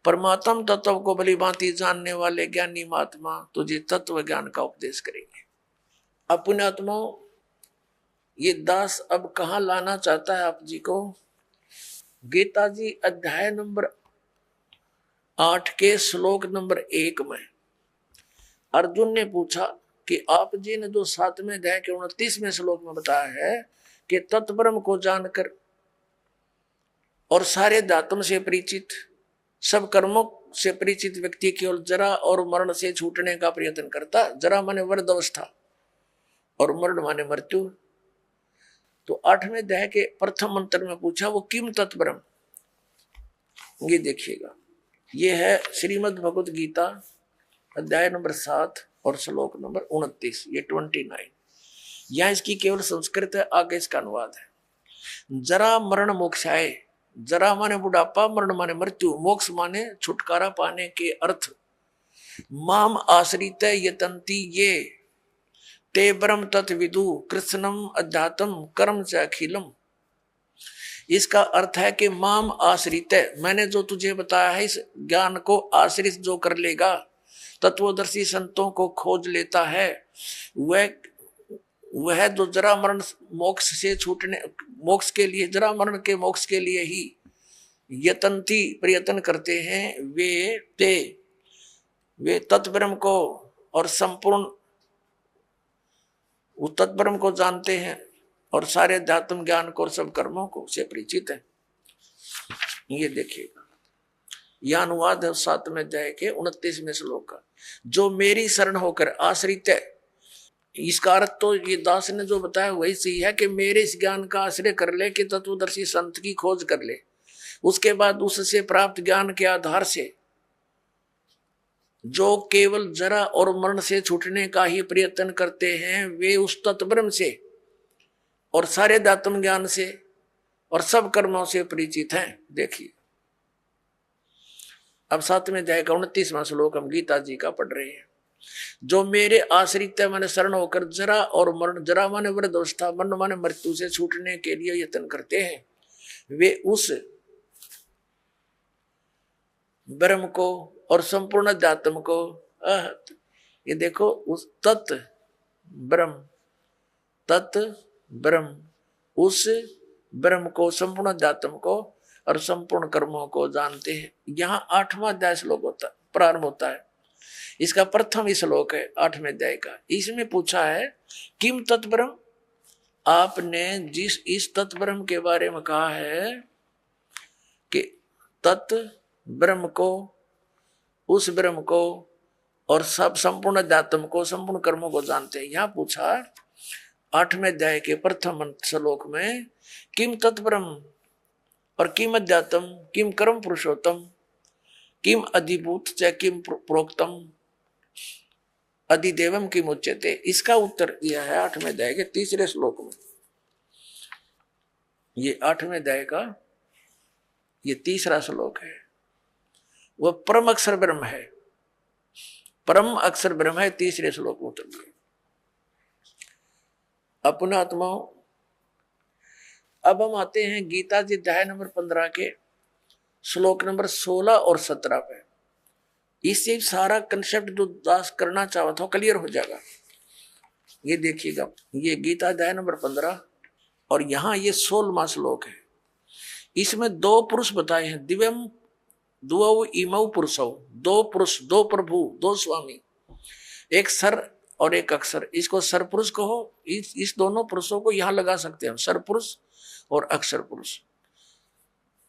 परमात्म तत्व को भली भांति जानने वाले ज्ञानी महात्मा तुझे तत्व ज्ञान का उपदेश करेंगे। अपने आत्माओं, ये दास अब कहाँ लाना चाहता है आप जी को? गीता जी अध्याय नंबर 8 के श्लोक नंबर 1 में अर्जुन ने पूछा कि आप जी ने जो 7वें अध्याय के 29वें श्लोक में बताया है कि तत्ब्रह्म को जानकर और सारे दातुन से परिचित, सब कर्मों से परिचित व्यक्ति केवल जरा और मरण से छूटने का प्रयत्न करता। जरा माने वृद्ध अवस्था और मरण माने मृत्यु। तो 8वें अध्याय के प्रथम मंत्र में पूछा वो किम तत्ब्रह्म, ये देखिएगा, ये है श्रीमद् भगवत गीता अध्याय नंबर 7 और श्लोक नंबर 29, ये 29। यह इसकी केवल संस्कृत है, आगे इसका अनुवाद है। जरा मरण मोक्षाय, जरा माने बुढ़ापा, मरण माने मृत्यु, मोक्ष माने छुटकारा पाने के अर्थ। माम आश्रित यतंती ये ते ब्रह्म तत्विदु कृष्णम अध्यात्म कर्म च अखिलम। इसका अर्थ है कि माम आश्रित, मैंने जो तुझे बताया है, इस ज्ञान को आश्रित जो कर लेगा, तत्वदर्शी संतों को खोज लेता है, वह जो जरा मरण मोक्ष से छूटने, मोक्ष के लिए, जरा मरण के मोक्ष के लिए ही यतंती प्रयत्न करते हैं, वे तत्ब्रह्म को और संपूर्ण तत्ब्रह्म को जानते हैं और सारे अध्यात्म ज्ञान को और सब कर्मों को से परिचित है। ये देखिएगा, यह अनुवाद है 7वें अध्याय के 29वें श्लोक का। जो मेरी शरण होकर आश्रित है, इसका अर्थ तो ये दास ने जो बताया वही सही है कि मेरे इस ज्ञान का आश्रय कर ले, कि तत्वदर्शी संत की खोज कर ले, उसके बाद उससे प्राप्त ज्ञान के आधार से जो केवल जरा और मरण से छूटने का ही प्रयत्न करते हैं, वे उस तत्ब्रह्म से और सारे दातम ज्ञान से और सब कर्मों से परिचित हैं। देखिए, अब 7वें अध्याय का 29वां श्लोक हम गीता जी का पढ़ रहे हैं। जो मेरे आश्रित माने शरण होकर जरा और मरण, जरा माने वृद्ध अवस्था, मरण माने मृत्यु से छूटने के लिए यत्न करते हैं, वे उस ब्रह्म को और संपूर्ण अध्यात्म को अहत। ये देखो उस तत् ब्रह्म, तत् ब्रह्म, उस ब्रह्म को, संपूर्ण अध्यात्म को और संपूर्ण कर्मों को जानते हैं। यहाँ 8वां अध्याय श्लोक होता प्रारंभ होता है। इसका प्रथम ही श्लोक है 8वें अध्याय का। इसमें पूछा है किम तत्ब्रह्म, आपने जिस इस तत्ब्रह्म के बारे में कहा है कि तत् ब्रह्म को, उस ब्रह्म को और सब संपूर्ण अध्यात्म को, संपूर्ण कर्मों को जानते हैं। यहाँ पूछा 8वें अध्याय के प्रथम श्लोक में किम तत्ब्रह्म और किम अध्यात्म, किम कर्म पुरुषोत्तम, किम अधिभूत च किम प्रोक्तम अधिदेवम किम उच्यते। इसका उत्तर दिया है 8वें अध्याय के 3 श्लोक में। ये 8वें अध्याय का ये 3 श्लोक है। वह परम अक्षर ब्रह्म है, परम अक्षर ब्रह्म है। 3 श्लोक में उत्तर दिया। अपने आत्माओं, अब हम आते हैं गीता जी अध्याय नंबर 15 के श्लोक नंबर 16 और 17 पे। इससे सारा कंसेप्ट जो दास करना चाहा था क्लियर हो जाएगा। ये देखिएगा, ये गीता अध्याय नंबर 15 और यहाँ ये 16वां श्लोक है। इसमें 2 पुरुष बताए हैं, दिव्यम दुओ इमौ पुरुषौ, 2 पुरुष, 2 प्रभु, 2 स्वामी, एक सर और एक अक्षर। इसको सर पुरुष कहो। इस दोनों पुरुषों को यहाँ लगा सकते हैं, सर पुरुष और अक्षर पुरुष।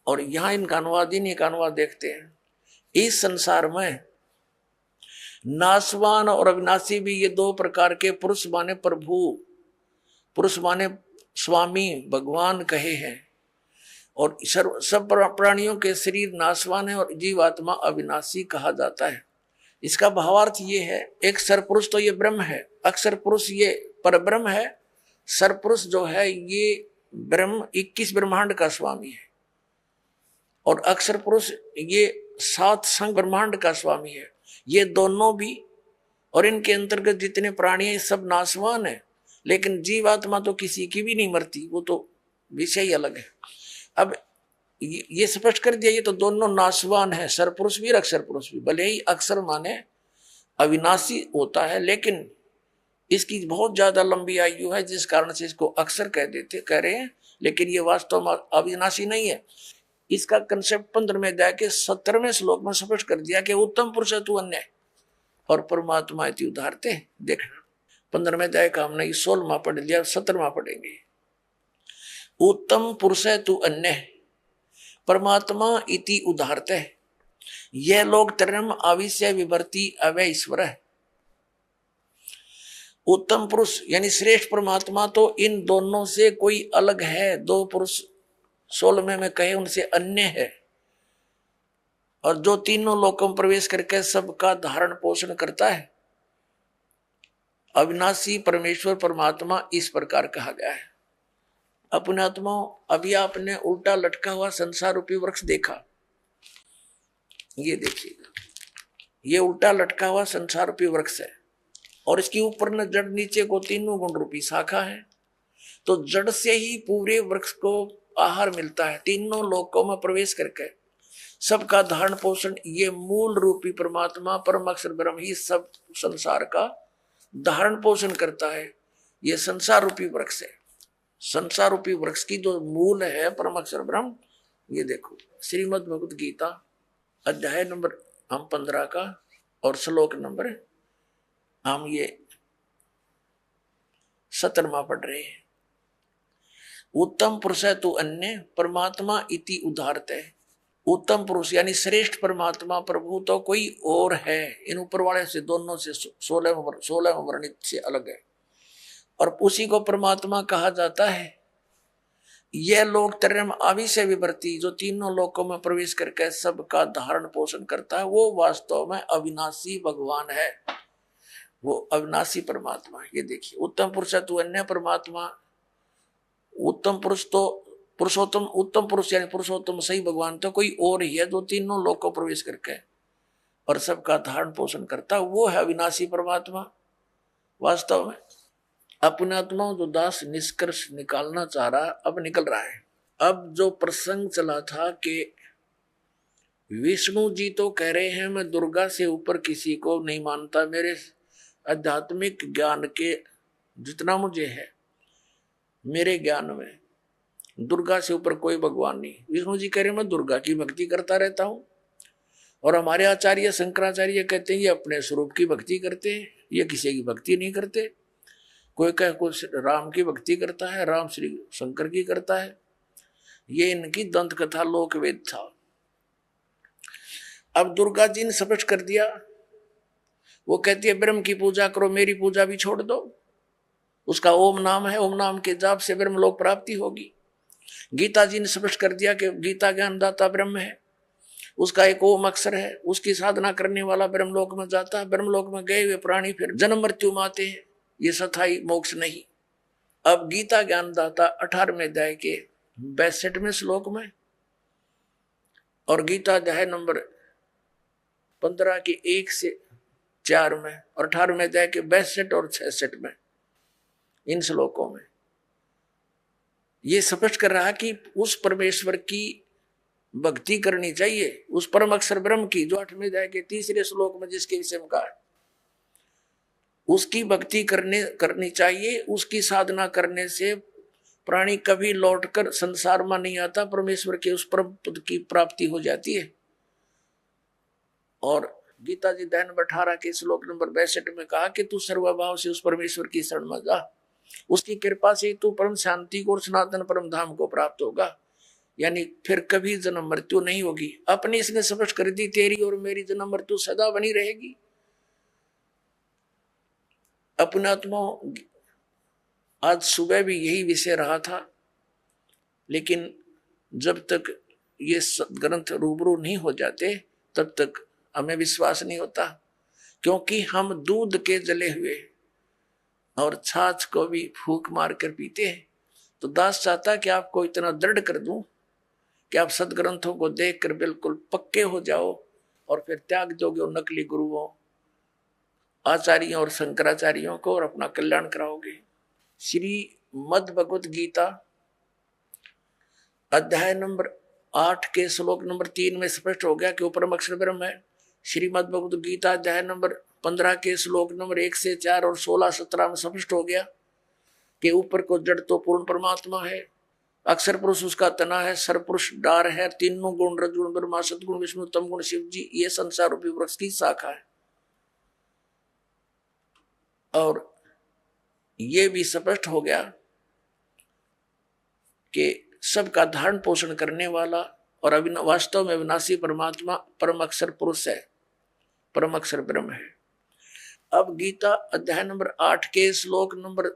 और यहाँ इनका अनुवाद, इनका अनुवाद देखते हैं। इस संसार में नासवान और अविनाशी भी ये 2 प्रकार के पुरुष माने प्रभु, पुरुष माने स्वामी, भगवान कहे हैं। और सब प्राणियों के शरीर नासवान है और जीवात्मा अविनाशी कहा जाता है। इसका भावार्थ ये है, एक सरपुरुष तो ये ब्रह्म है, अक्षर पुरुष ये परब्रह्म है, सरपुरुष जो है ये ब्रह्म 21 ब्रह्मांड का स्वामी है, और अक्षर पुरुष ये 7 संग ब्रह्मांड का स्वामी है। ये दोनों भी और इनके अंतर्गत जितने प्राणी हैं सब नासवान है, लेकिन जीवात्मा तो किसी की भी नहीं मरती, वो तो विषय ही अलग है। अब ये स्पष्ट कर दिया, ये तो दोनों नासवान है, सरपुरुष भी और अक्षर पुरुष भी। भले ही अक्षर माने अविनाशी होता है, लेकिन इसकी बहुत ज्यादा लंबी आयु है, जिस कारण से इसको अक्षर कह रहे हैं, लेकिन ये वास्तव में अविनाशी नहीं है। इसका कंसेप्ट 15वें अध्याय के 17वें श्लोक में स्पष्ट कर दिया कि उत्तम पुरुष तू अन्य और परमात्मा इति उदाहरते। देखना 15वें अध्याय का हमने 16वां पढ़ लिया, 17वां पढ़ेंगे। उत्तम पुरुष तू अन्य परमात्मा इति उदाहरते, यह लोग तरम आविश्य विवर्ती अवय ईश्वर है। उत्तम पुरुष यानी श्रेष्ठ परमात्मा तो इन दोनों से कोई अलग है। 2 पुरुष 16वें में कहे उनसे अन्य है, और जो तीनों लोकों में प्रवेश करके सबका धारण पोषण करता है, अविनाशी परमेश्वर परमात्मा इस प्रकार कहा गया है। अपने आत्माओं, अभी आपने उल्टा लटका हुआ संसार रूपी वृक्ष देखा, ये देखिएगा, ये उल्टा लटका हुआ संसार रूपी वृक्ष है, और इसके ऊपर न जड़ नीचे को 3 गुण रूपी शाखा है। तो जड़ से ही पूरे वृक्ष को आहार मिलता है, तीनों लोकों में प्रवेश करके सबका धारण पोषण ये मूल रूपी परमात्मा परम अक्षर ब्रह्म ही सब संसार का धारण पोषण करता है। ये संसार रूपी वृक्ष है। संसार रूपी वृक्ष की जो मूल है परम अक्षर ब्रह्म, ये देखो श्रीमद् भगवद गीता अध्याय नंबर हम 15 का और श्लोक नंबर हम ये 17वां पढ़ रहे हैं। उत्तम पुरुष है तू अन्य परमात्मा इति उदाहरते। उत्तम पुरुष यानी श्रेष्ठ परमात्मा प्रभु तो कोई और है, इन ऊपर वाले से दोनों से 16 वर्णित से अलग है, और उसी को परमात्मा कहा जाता है। यह लोग तरम आविश्य विवर्ती, जो तीनों लोकों में प्रवेश करके सबका धारण पोषण करता है, वो वास्तव में अविनाशी भगवान है, वो अविनाशी परमात्मा। ये देखिए उत्तम पुरुष है तू अन्य परमात्मा, उत्तम पुरुष तो पुरुषोत्तम, उत्तम पुरुष यानी पुरुषोत्तम सही भगवान तो कोई और ही है, जो तीनों लोकों प्रवेश करके और सबका धारण पोषण करता, वो है अविनाशी परमात्मा। वास्तव में अपने आत्मा जो दास निष्कर्ष निकालना चाह रहा अब निकल रहा है। अब जो प्रसंग चला था कि विष्णु जी तो कह रहे हैं मैं दुर्गा से ऊपर किसी को नहीं मानता, मेरे आध्यात्मिक ज्ञान के जितना मुझे है, मेरे ज्ञान में दुर्गा से ऊपर कोई भगवान नहीं। विष्णु जी कह रहे मैं दुर्गा की भक्ति करता रहता हूं। और हमारे आचार्य शंकराचार्य कहते हैं ये अपने स्वरूप की भक्ति करते हैं, ये किसी की भक्ति नहीं करते। कोई कह कुछ राम की भक्ति करता है, राम श्री शंकर की करता है। ये इनकी दंत कथा लोक वेद था। अब दुर्गा जी ने स्पष्ट कर दिया, वो कहती है ब्रह्म की पूजा करो, मेरी पूजा भी छोड़ दो। उसका ओम नाम है, ओम नाम के जाप से ब्रह्म लोक प्राप्ति होगी। गीता जी ने स्पष्ट कर दिया कि गीता ज्ञानदाता ब्रह्म है, उसका एक ओम अक्षर है, उसकी साधना करने वाला ब्रह्मलोक में जाता है। ब्रह्मलोक में गए हुए प्राणी फिर जन्म मृत्यु में आते हैं, ये सथाई मोक्ष नहीं। अब गीता ज्ञानदाता 18वें अध्याय के 62वें श्लोक में और गीता अध्याय नंबर 15 के 1 से 4 में और 18वें अध्याय के 62 और 66 में, इन श्लोकों में ये स्पष्ट कर रहा कि उस परमेश्वर की भक्ति करनी चाहिए, उस परम अक्षर ब्रह्म की, जो 8वें अध्याय के 3रे श्लोक में जिसके विषय में कहा, उसकी भक्ति करनी चाहिए। उसकी साधना करने से प्राणी कभी लौटकर संसार में नहीं आता, परमेश्वर के उस परम पद की प्राप्ति हो जाती है। और गीता जी अध्याय नंबर 18 के श्लोक नंबर 62 में कहा कि तू सर्वभाव से उस परमेश्वर की शरण में जा, उसकी कृपा से तू परम शांति को और सनातन परम धाम को प्राप्त होगा, यानी फिर कभी जन्म मृत्यु नहीं होगी। अपनी इसने स्पष्ट कर दी, तेरी और मेरी जन्म मृत्यु सदा बनी रहेगी। अपनात्मा आज सुबह भी यही विषय रहा था, लेकिन जब तक ये ग्रंथ रूबरू नहीं हो जाते तब तक हमें विश्वास नहीं होता, क्योंकि हम दूध के जले हुए और छाछ को भी फूंक मार कर पीते हैं। तो दास चाहता कि आपको इतना दृढ़ कर दूं कि आप सदग्रंथों को देखकर बिल्कुल पक्के हो जाओ और फिर त्याग दोगे उन नकली गुरुओं, आचार्यों और शंकराचार्यों को, और अपना कल्याण कराओगे। श्री मद् भगवत गीता अध्याय नंबर 8 के श्लोक नंबर 3 में स्पष्ट हो गया कि वो परम अक्षर ब्रह्म है। श्रीमद् भगवत गीता अध्याय नंबर 15 के श्लोक नंबर 1 से 4 और 16-17 में स्पष्ट हो गया कि ऊपर को जड़ तो पूर्ण परमात्मा है, अक्षर पुरुष उसका तना है, सरपुरुष डार है, तीनों गुण रजगुण ब्रह्मा सदगुण विष्णु तम गुण शिव जी, ये संसार रूपी वृक्ष की शाखा है। और ये भी स्पष्ट हो गया कि सबका धारण पोषण करने वाला और वास्तव में अविनाशी परमात्मा परम अक्षर पुरुष है, परम अक्षर ब्रह्म है। अब गीता अध्याय नंबर 8 के श्लोक नंबर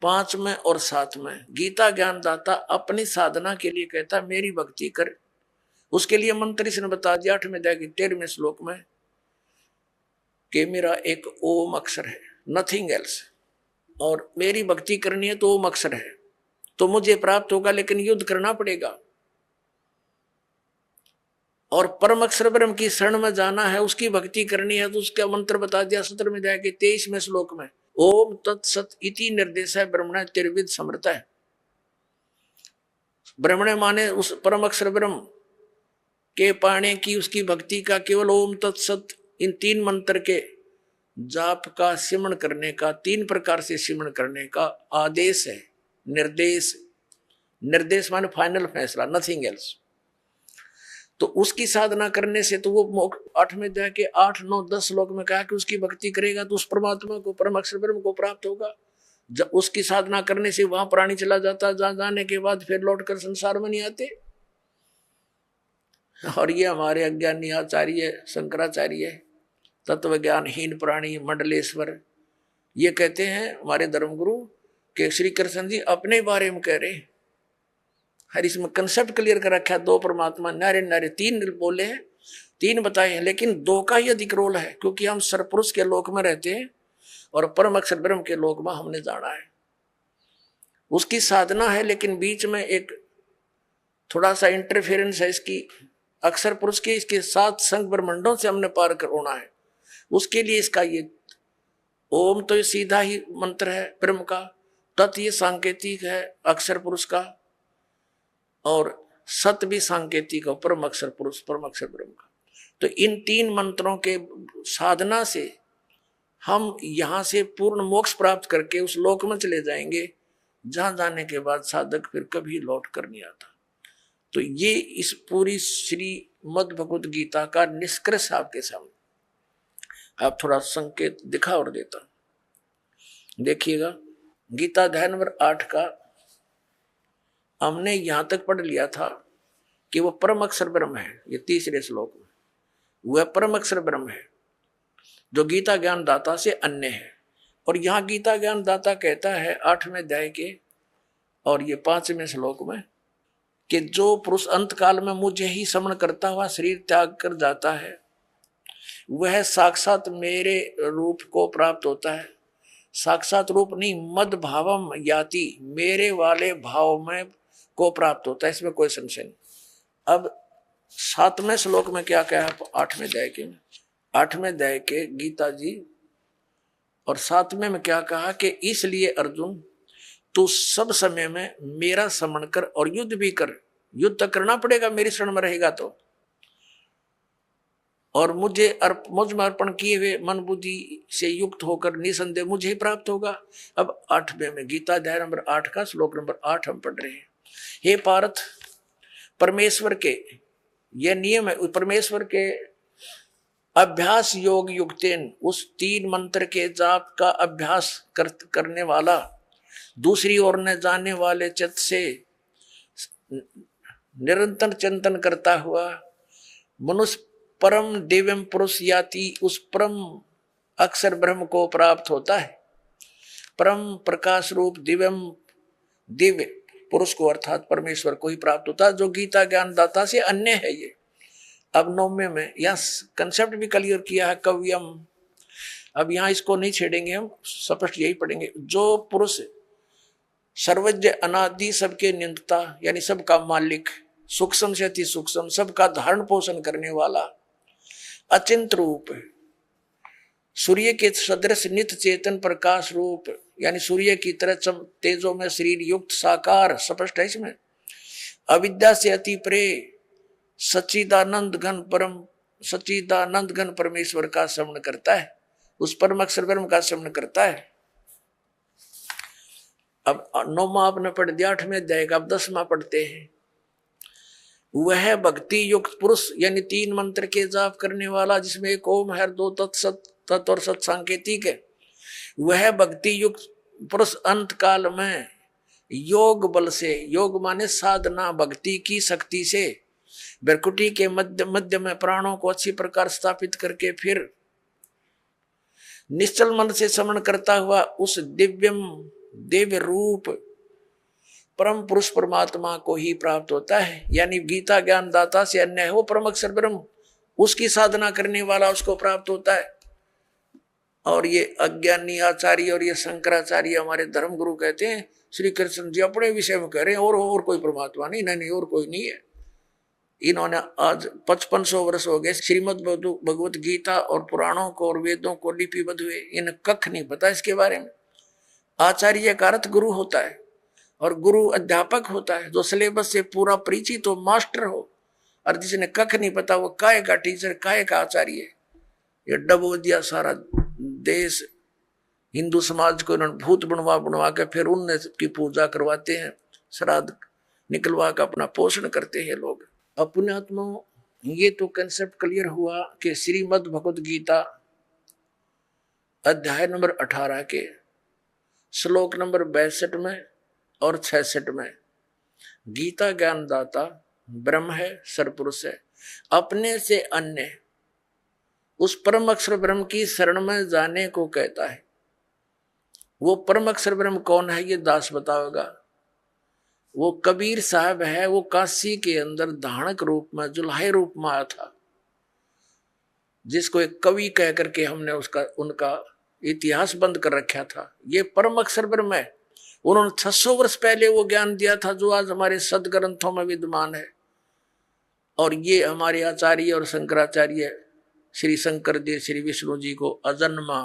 5 में और 7 में गीता ज्ञानदाता अपनी साधना के लिए कहता मेरी भक्ति कर। उसके लिए मंत्र इसने बता दिया 8वें अध्याय के 13वें श्लोक में कि मेरा एक ओम अक्षर है, नथिंग एल्स, और मेरी भक्ति करनी है तो ओम अक्षर है तो मुझे प्राप्त होगा, लेकिन युद्ध करना पड़ेगा। और परम अक्षर ब्रह्म की शरण में जाना है, उसकी भक्ति करनी है तो उसका मंत्र बता दिया 17वें अध्याय के 23वें श्लोक में, ओम तत्सत इति निर्देश है ब्रह्मण त्रिविध समर्थ है। ब्रह्मण माने उस परम अक्षर ब्रह्म के पाने की उसकी भक्ति का केवल ओम तत्सत इन 3 मंत्र के जाप का सिमरण करने का, 3 प्रकार से सिमरण करने का आदेश है, निर्देश। निर्देश माने फाइनल फैसला, नथिंग एल्स। तो उसकी साधना करने से तो वो 8वें अध्याय के 8, 9, 10 श्लोक में कहा कि उसकी भक्ति करेगा तो उस परमात्मा को, परम अक्षर ब्रह्म को प्राप्त होगा। जब उसकी साधना करने से वहां प्राणी चला जाता, जहां जाने के बाद फिर लौटकर संसार में नहीं आते। और ये हमारे अज्ञानी आचार्य शंकराचार्य, तत्व ज्ञानहीन प्राणी, मंडलेश्वर, ये कहते हैं हमारे धर्मगुरु कि श्री कृष्ण जी अपने बारे में कह रहे, हर इसमें कंसेप्ट क्लियर कर रखा है, 2 परमात्मा नारे नारे, 3 बोले हैं, 3 बताए हैं, लेकिन 2 का ही अधिक रोल है, क्योंकि हम सरपुरुष के लोक में रहते हैं और परम अक्षर ब्रह्म के लोक में हमने जाना है। उसकी साधना है, लेकिन बीच में एक थोड़ा सा इंटरफेरेंस है इसकी, अक्षर पुरुष के, इसके 7 संग ब्रह्मंडों से हमने पार कर होना है। उसके लिए इसका ये ओम तो ये सीधा ही मंत्र है ब्रह्म का, तत् ये सांकेतिक है अक्षर पुरुष का, और सत भी सांकेतिक है, परम अक्षर पुरुष परम अक्षर ब्रह्म का। तो इन 3 मंत्रों के साधना से हम यहाँ से पूर्ण मोक्ष प्राप्त करके उस लोक में चले जाएंगे, जहां जाने के बाद साधक फिर कभी लौट कर नहीं आता। तो ये इस पूरी श्रीमद् भगवत गीता का निष्कर्ष आपके सामने। आप थोड़ा संकेत दिखा और देता, देखिएगा। गीता अध्याय नंबर 8 का हमने यहां तक पढ़ लिया था कि वह परम अक्षर ब्रह्म है। ये 3रे श्लोक में वह परम अक्षर ब्रह्म है जो गीता ज्ञान दाता से अन्य है। और यहां गीता ज्ञान दाता कहता है 8वें अध्याय के और ये 5वें श्लोक में कि जो पुरुष अंत काल में मुझे ही स्मरण करता हुआ शरीर त्याग कर जाता है, वह साक्षात मेरे रूप को प्राप्त होता है। साक्षात रूप नहीं, मद भावम याति, मेरे वाले भाव में को प्राप्त होता है, इसमें कोई संशय नहीं। अब 7वें श्लोक में क्या कहा 8वें अध्याय के गीता जी, और 7वें में क्या कहा कि इसलिए अर्जुन तू सब समय में मेरा स्मरण कर और युद्ध भी कर। युद्ध तो करना पड़ेगा, मेरी शरण में रहेगा तो। और मुझ में अर्पण किए हुए मन बुद्धि से युक्त होकर निसंदेह मुझे ही प्राप्त होगा। अब 8वें में गीता अध्याय नंबर 8 का श्लोक नंबर 8 हम पढ़ रहे हैं। हे पार्थ, परमेश्वर के यह नियम है, परमेश्वर के अभ्यास योग युक्तेन, उस 3 मंत्र के जाप का अभ्यास करने वाला, दूसरी ओर न जाने वाले चित्त से निरंतर चिंतन करता हुआ मनुष्य परम दिव्यम पुरुष याति, उस परम अक्षर ब्रह्म को प्राप्त होता है। परम प्रकाश रूप दिव्य पुरुष को अर्थात परमेश्वर को ही प्राप्त होता है, जो गीता ज्ञान दाता से अन्य है। ये अब 9वें में यह कंसेप्ट भी क्लियर किया है कव्यम। अब यहाँ इसको नहीं छेड़ेंगे, हम स्पष्ट यही पढ़ेंगे। जो पुरुष सर्वज्ञ अनादि सबके नियंता यानी सबका मालिक, सूक्ष्म से अति सूक्ष्म, सबका धारण पोषण करने वाला, अचिंत रूप, सूर्य के सदृश नित्य चेतन प्रकाश रूप यानी सूर्य की तरह तेजों में शरीर युक्त साकार, स्पष्ट है इसमें। अविद्या से अति परे सच्चिदानंद घन परमेश्वर का स्मरण करता है, उस परम अक्षर ब्रह्म का स्मरण करता है। अब 9वां आपने पढ़ दिया, 8वें अध्याय का, अब 10वां पढ़ते हैं। वह भक्ति युक्त पुरुष यानी 3 मंत्र के जाप करने वाला, जिसमें एक ओम है, 2 तत् और सत सांकेतिक है। वह भक्ति युक्त पुरुष अंत काल में योग बल से, योग माने साधना, भक्ति की शक्ति से भ्रकुटी के मध्य में प्राणों को अच्छी प्रकार स्थापित करके फिर निश्चल मन से स्मरण करता हुआ उस दिव्य रूप परम पुरुष परमात्मा को ही प्राप्त होता है। यानी गीता ज्ञान दाता से अन्य है वो परम अक्षर ब्रह्म, उसकी साधना करने वाला उसको प्राप्त होता है। और ये अज्ञानी आचार्य और ये शंकराचार्य हमारे धर्म गुरु कहते हैं, श्री कृष्ण जी अपने विषय में कह रहे हैं और कोई परमात्मा नहीं, और कोई नहीं है। इन्होंने आज 5500 वर्ष हो गए श्रीमद् भगवत गीता और पुराणों को और वेदों को लिपिबद्ध हुए, इन्हें कख नहीं पता इसके बारे में। आचार्य का अर्थ गुरु होता है और गुरु अध्यापक होता है, जो सिलेबस से पूरा परिचित हो, मास्टर हो। और जिसने कख नहीं पता वो काय का टीचर, काय का आचार्य। ये डबो दिया सारा देश, हिंदू समाज को इन्होंने भूत बनवा के फिर उनने की पूजा करवाते हैं, श्राद्ध निकलवा कर अपना पोषण करते हैं लोग। अपने आत्मा ये तो कंसेप्ट क्लियर हुआ कि श्रीमद् भगवत गीता अध्याय नंबर 18 के श्लोक नंबर 62 में और 66 में गीता ज्ञानदाता ब्रह्म है, सरपुरुष है, अपने से अन्य उस परम अक्षर ब्रह्म की शरण में जाने को कहता है। वो परम अक्षर ब्रह्म कौन है ये दास बताओगा। वो कबीर साहब है, वो काशी के अंदर धाणक रूप में, जुल्हे रूप में आया था, जिसको एक कवि कह करके हमने उनका इतिहास बंद कर रखा था। ये परम अक्षर ब्रह्म है। उन्होंने 600 वर्ष पहले वो ज्ञान दिया था जो आज हमारे सदग्रंथों में विद्यमान है। और ये हमारे आचार्य और शंकराचार्य श्री शंकर देव श्री विष्णु जी को अजन्मा